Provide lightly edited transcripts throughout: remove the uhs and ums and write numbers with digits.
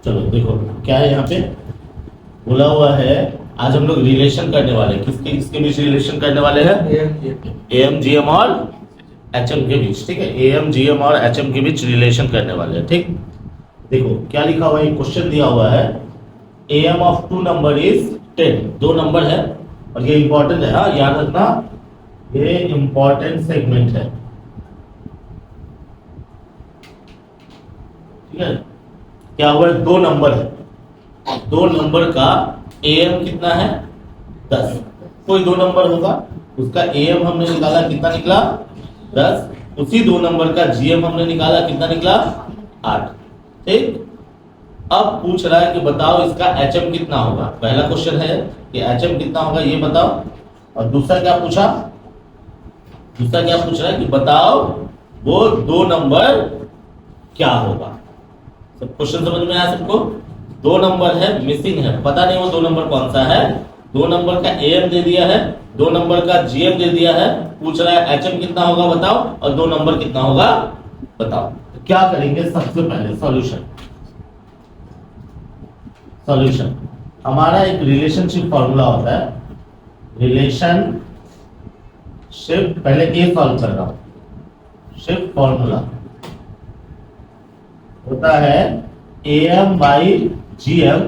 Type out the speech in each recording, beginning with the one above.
चलो देखो क्या है यहाँ पे बोला हुआ है। आज हम लोग रिलेशन करने वाले हैं। किसके किसके बीच रिलेशन करने वाले हैं? एएम जीएम और एचएम के बीच। ठीक है, एएम जीएम और एचएम के बीच रिलेशन करने वाले हैं। ठीक, देखो क्या लिखा हुआ है, क्वेश्चन दिया हुआ है AM of two number is 10। दो नंबर है और ये इंपॉर्टेंट है, हाँ याद रखना, ये इंपॉर्टेंट सेगमेंट है। ठीक है, क्या हुआ है, दो नंबर है, दो नंबर का एएम कितना है 10। कोई दो नंबर होगा उसका एएम हमने निकाला, कितना निकला 10। उसी दो नंबर का जीएम हमने निकाला, कितना निकला 8। ठीक, अब पूछ रहा है कि बताओ इसका एचएम कितना होगा। पहला क्वेश्चन है कि एचएम कितना होगा ये बताओ, और दूसरा क्या पूछा, दूसरा क्या पूछ रहा है कि बताओ वो दो नंबर क्या होगा। सब क्वेश्चन समझ में आया सबको? दो नंबर है, मिसिंग है, पता नहीं वो दो नंबर कौन सा है। दो नंबर का एएम दे दिया है, दो नंबर का जीएम दे दिया है, पूछ रहा है एचएम कितना होगा बताओ और दो नंबर कितना होगा बताओ। तो क्या करेंगे, सबसे पहले सॉल्यूशन। सॉल्यूशन हमारा एक रिलेशनशिप फॉर्मूला होता है, रिलेशनशिप। पहले ए सॉल्व कर रहा हूं। शिफ्ट फॉर्मूला होता है AM by GM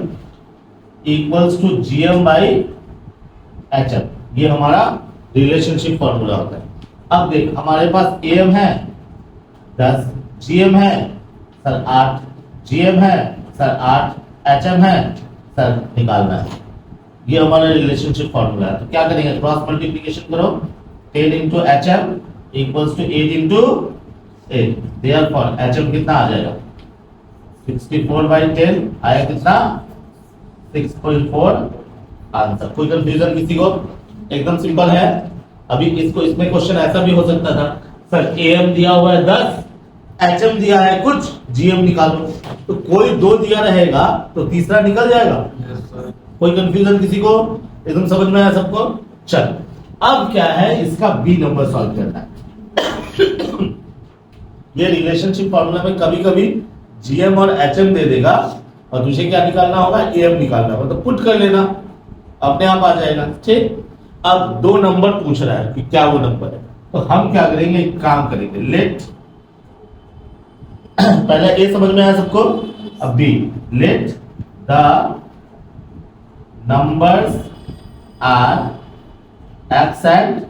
equals to GM by HM. ये हमारा रिलेशनशिप फॉर्मूला होता है। अब देख हमारे पास एएम है 10, जीएम है सर 8, जीएम है सर 8, एचएम है सर निकालना है। ये हमारा रिलेशनशिप फॉर्मूला है। तो क्या करेंगे, क्रॉस मल्टीप्लिकेशन करो, 10 into HM equals to 8 into 8। Therefore HM कितना आ जाएगा 64/10 आया, कितना 6.4 आंसर। कोई कंफ्यूजन किसी को? एकदम सिंपल है। अभी इसको इसमें क्वेश्चन ऐसा भी हो सकता था, सर एएम दिया हुआ है 10, एचएम दिया है कुछ, जीएम निकालो। तो कोई दो दिया रहेगा तो तीसरा निकल जाएगा। कोई कंफ्यूजन किसी को? एकदम समझ में आया सबको? चल अब क्या है, इसका बी नंबर सॉल्व करना है। ये रिलेशनशिप फॉर्मूला में कभी कभी जीएम और एचएम दे देगा और तुझे क्या निकालना होगा, एएम निकालना होगा। तो पुट कर लेना, अपने आप आ जाएगा। ठीक, अब दो नंबर पूछ रहा है कि क्या वो नंबर है, तो हम क्या करेंगे, एक काम करेंगे, लेट पहले ए समझ में आया सबको, अब B, let the numbers are X and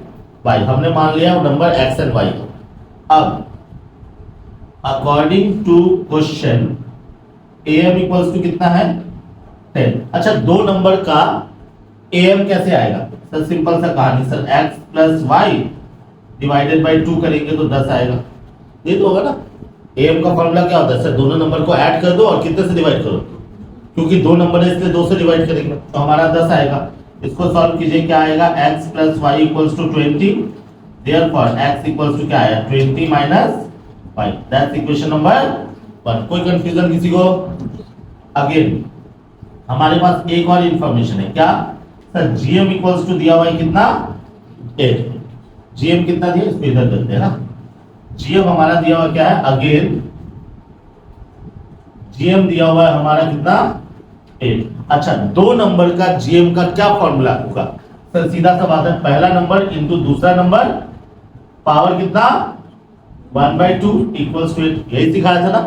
Y. हमने मान लिया वो नंबर एक्स एंड वाई। अब according to question AM equals to कितना है 10। अच्छा, दो नंबर का एएम कैसे आएगा? सर सिंपल सा कहानी, sir X plus Y divided by 2 करेंगे तो 10 आएगा। ये तो होगा ना। एएम का फॉर्मूला क्या होता है, सर दोनों नंबर को ऐड कर दो और कितने से डिवाइड करो, क्योंकि दो नंबर है इसलिए 2 से डिवाइड करेंगे तो हमारा 10 आएगा। इसको सॉल्व कीजिए, क्या आएगा, x plus Y equals to 20। Therefore x equals to क्या आया 20 minus Y. That's equation number 1। कोई कंफ्यूजन किसी को? अगेन हमारे पास एक और इंफॉर्मेशन है, क्या सर जीएम इक्वल्स टू दिया हुआ है कितना 8। जीएम कितना दिया, इसको इधर करते हैं ना। जीएम हमारा दिया हुआ क्या है, अगेन जीएम दिया हुआ है हमारा कितना 8। अच्छा, दो नंबर का जीएम का क्या फॉर्मूला होगा? सर सीधा सा बात है, पहला नंबर इंटू दूसरा नंबर, पावर कितना 1/2 इक्वल्स टू 8। यही सिखाया था ना,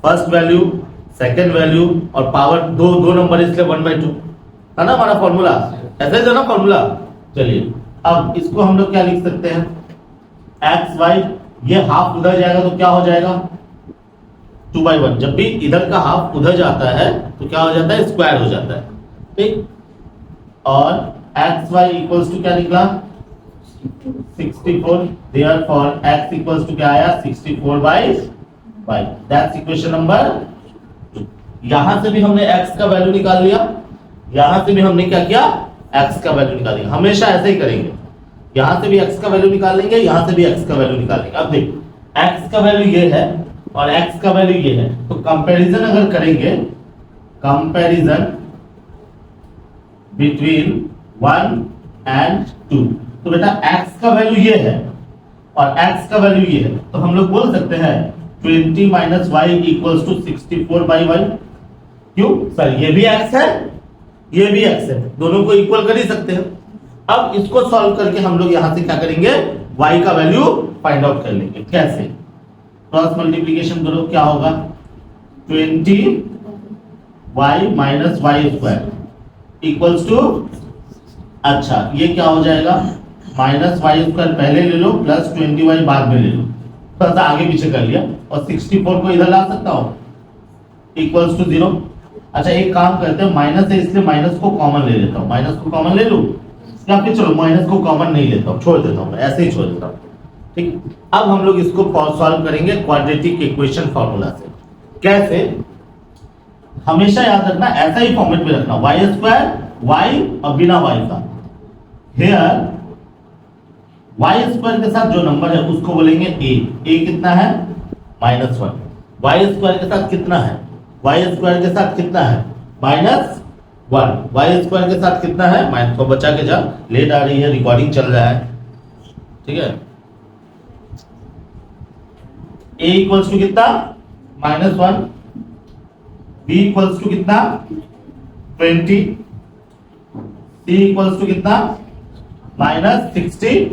फर्स्ट वैल्यू सेकंड वैल्यू और पावर दो नंबर इसलिए 1/2 है ना हमारा फॉर्मूला। ऐसे था ना फॉर्मूला। चलिए अब इसको हम लोग क्या लिख सकते हैं, एक्स वाई, ये हाफ उधर जाएगा तो क्या हो जाएगा 2/1। जब भी इधर का हाफ उधर जाता है तो क्या हो जाता है, स्क्वायर हो जाता है। ठीक, और एक्स वाई इक्वल्स टू क्या निकला 64। देयरफॉर x इक्वल्स टू क्या आया 64/5। That's equation number 2। यहां से भी हमने x का वैल्यू निकाल लिया, यहां से भी हमने क्या किया, x का वैल्यू निकाल लिया। हमेशा ऐसे ही करेंगे, यहां से भी x का वैल्यू निकाल लेंगे, यहां से भी x का वैल्यू निकाल लेंगे। अब देख x का वैल्यू ये है और x का वैल्यू ये है, तो कंपैरिजन अगर करेंगे, कंपैरिजन बिटवीन 1 एंड 2, तो बेटा x का वैल्यू ये है और x का वैल्यू ये है, तो हम लोग बोल सकते हैं 20 minus Y equals to 64/y। क्यों सर, ये भी x है, ये भी x है, दोनों को इक्वल कर ही सकते हैं। अब इसको सॉल्व करके हम लोग यहां से क्या करेंगे, y का वैल्यू फाइंड आउट कर लेंगे। कैसे, क्रॉस मल्टीप्लीकेशन करो, क्या होगा 20y minus Y square equals to, अच्छा ये क्या हो जाएगा, माइनस वाई स्क्वायर पहले ले लो प्लस 20y बाद में ले लो, थोड़ा सा आगे पीछे कर लिया, और 64 को इधर ला सकता हूं इक्वल्स टू 0। अच्छा एक काम करते हैं, माइनस है इसलिए माइनस को कॉमन ले लेता हूं, माइनस को कॉमन ले लूं, या फिर चलो माइनस को कॉमन नहीं लेता हूं, छोड़ देता हूं, ऐसे ही छोड़ देता हूं। ठीक, अब हम लोग इसको सॉल्व करेंगे क्वाड्रेटिक इक्वेशन फॉर्मूला से। कैसे, हमेशा याद रखना, ऐसा ही फॉर्मेट में रखना, वाई स्क्वायर वाई और बिना वाई का। हियर वाई स्क्वायर के साथ जो नंबर है उसको बोलेंगे ए कितना है -1, वाई स्क्वायर के साथ कितना है, वाई स्क्वायर के साथ कितना है -1, वाई स्क्वायर के साथ कितना है, माइनस को बचा के जा, लेट आ रही है, रिकॉर्डिंग चल रहा है, ठीक है। a इक्वल्स टू कितना -1, b इक्वल्स टू कितना 20, c इक्वल्स टू कितना -64,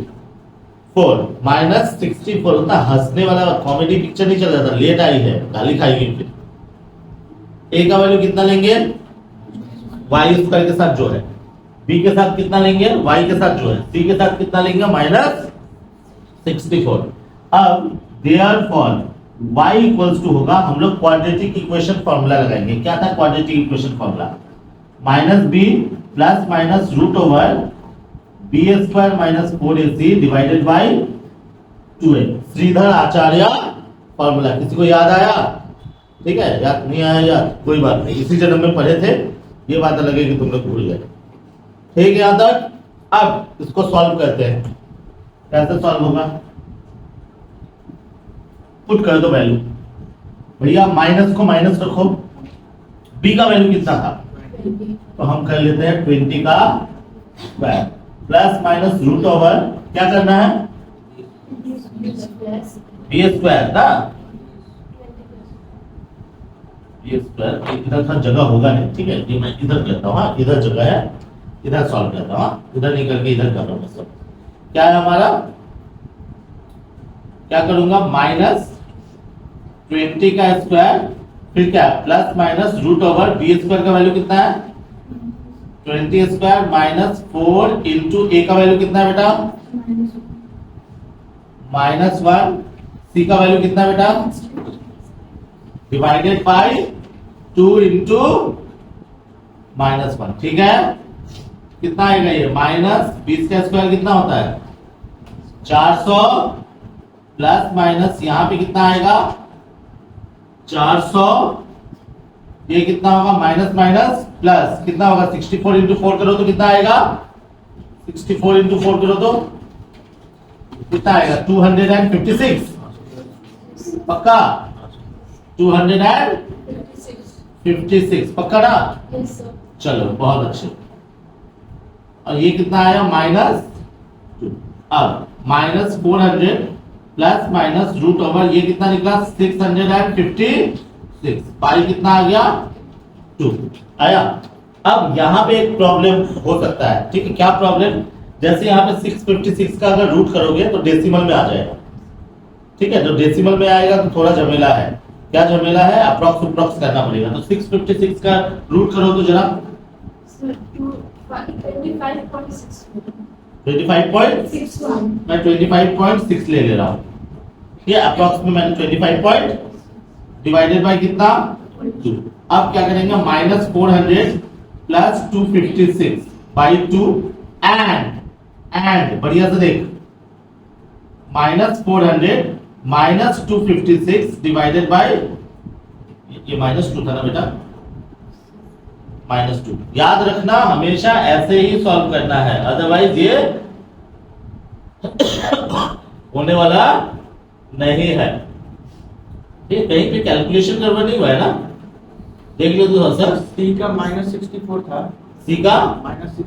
-64 होता, हंसने वाला कॉमेडी पिक्चर नहीं चल रहा था, लेट आई है गाली खाएगी फिर। a का वैल्यू कितना लेंगे, वाई स्क्वायर के साथ जो है, b के साथ कितना लेंगे, y के साथ जो है, c के साथ कितना लेंगे -64। अब देयरफॉर y इक्वल्स टू होगा, हम लोग क्वाड्रेटिक इक्वेशन फॉर्मूला लगाएंगे। क्या था quadratic equation formula, -b plus minus root over B square minus 4ac divided by 2a, Shridhar Acharya formula. किसी को याद आया, ठीक है, याद नहीं आया याद कोई बात नहीं, इसी जन्म में पढ़े थे, ये बात अलग है कि तुम लोग भूल गए, ठीक है यहां तक। अब इसको सॉल्व करते हैं, कैसे सॉल्व होगा, पुट कर दो वैल्यू, भैया माइनस को माइनस रखो, b का वैल्यू कितना था, तो हम कर लेते हैं 20 का square plus minus root over, क्या करना है बी स्क्वायर था, बी स्क्वायर, इधर का जगह होगा नहीं, ठीक है, ये मैं इधर करता हूँ, इधर जगह है, इधर सॉल्व करता हूँ, इधर नहीं करके इधर कर रहा हूँ सब। क्या है हमारा, क्या करूंगा -20 का स्क्वायर, फिर क्या plus minus root over B square का वैल्यू कितना है 20 स्क्वायर -4 इंटू ए का वैल्यू कितना है बेटा -1, सी का वैल्यू कितना है बेटा डिवाइडेड बाय 2 इंटू -1, ठीक है। कितना आएगा ये, -20 का स्क्वायर कितना होता है 400 प्लस माइनस यहाँ पे कितना आएगा 400, ये कितना होगा माइनस माइनस प्लस कितना होगा 64 इंटू 4 करो तो कितना आएगा 64 इंटू 4 करो तो कितना आएगा 256, पक्का 256 पक्का ना, चलो बहुत अच्छे। और ये कितना आया -2, अब -400 प्लस माइनस रूट ओवर ये कितना निकला 656, पाई कितना आ गया 2 आया। अब यहां पे एक प्रॉब्लम हो सकता है, ठीक है, क्या प्रॉब्लम, जैसे यहाँ पे 656 का अगर रूट करोगे तो डेसिमल में आ जाएगा, ठीक है, तो डेसिमल में आएगा तो थोड़ा झमेला है, क्या झमेला है, अप्रॉक्स करना पड़ेगा। तो 656 का रूट करो तो जरा 25.61, मैं 25.6 ले रहा हूं, ये अप्रॉक्स में मैंने 25 डिवाइडेड बाय कितना 2। अब क्या करेंगे -400 प्लस 256 बाई 2 एंड बढ़िया से देख -400 माइनस 256 डिवाइडेड बाय ये -2 था ना बेटा, -2 याद रखना, हमेशा ऐसे ही सॉल्व करना है, अदरवाइज ये होने वाला नहीं है। ये कहीं पे कैलकुलेशन गड़बड़ नहीं हुआ है ना, देख लो तो सर। सी का -64 था, सी का -64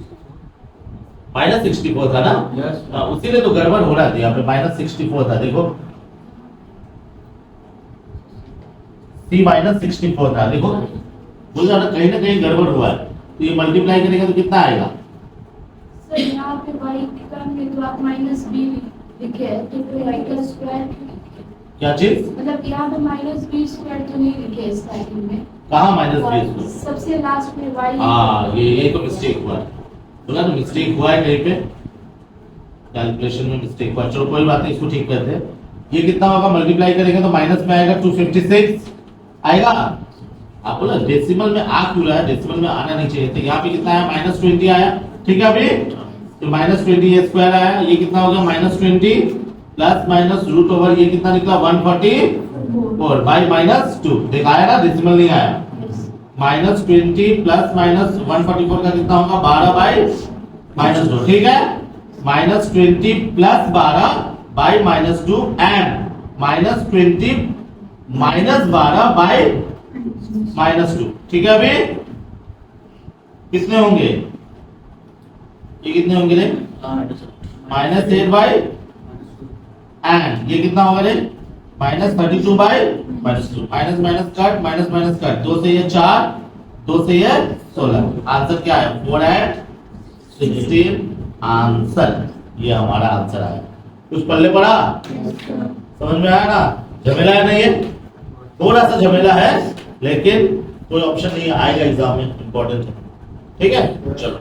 -64 था ना, यस, उसीलिए तो गड़बड़ हो रहा था, यहाँ पे -64 था, देखो सी -64 था, देखो बोल रहा ना कहीं गड़बड़ हुआ है, तो ये मल्टीप्लाई करेंगे तो कितना आएगा? सर यहाँ पे y के क्रम में तो आप माइनस बी लिखे है, तो फिर y का स्क्वायर, क्या चीज? मतलब यहाँ पे माइनस बी स्क्वायर तो नहीं लिखे है स्टार्टिंग में, कहाँ माइनस और बी? सबसे लास्ट में y। हाँ ये तो मिस्टेक हुआ है, बोला ना मिस्टेक हुआ है कहीं पे, कैलकुलेशन में मिस्टेक हुआ। चलो कोई बात नहीं, इसको ठीक करते हैं। ये कितना होगा? मल्टीप्लाई करेंगे तो माइनस में आएगा 256 आएगा। आप बोला डेसिमल में आ क्यों रहा है? डेसिमल में आना नहीं चाहिए। तो यहाँ पे कितना आया? -20 आया, ठीक है। अभी तो -20 ये स्क्वायर आया, ये कितना हो गया? -20 प्लस माइनस रूट ओवर ये कितना निकला? 144 बाई -2। दिखाया ना, डेसिमल नहीं आया। -20 प्लस माइनस 144 का कितना होगा? 12 बाई -2, ठीक है। -20 plus 12 by -2 and -20 minus 12 by -2, ठीक है। अभी कितने होंगे? ये कितने होंगे रे? -8 बाई एंड ये कितना होगा रे? -32 by -2। Minus minus cut, minus minus cut, 2 से ये 4, 2 से ये 16। आंसर क्या है? 4 and 16 आंसर। ये हमारा आंसर आया। कुछ पल्ले पड़ा? समझ में आया ना? झमेला है ना ये? थोड़ा सा झमेला है, लेकिन कोई ऑप्शन नहीं आएगा एग्जाम में, इंपॉर्टेंट है, ठीक है। चलो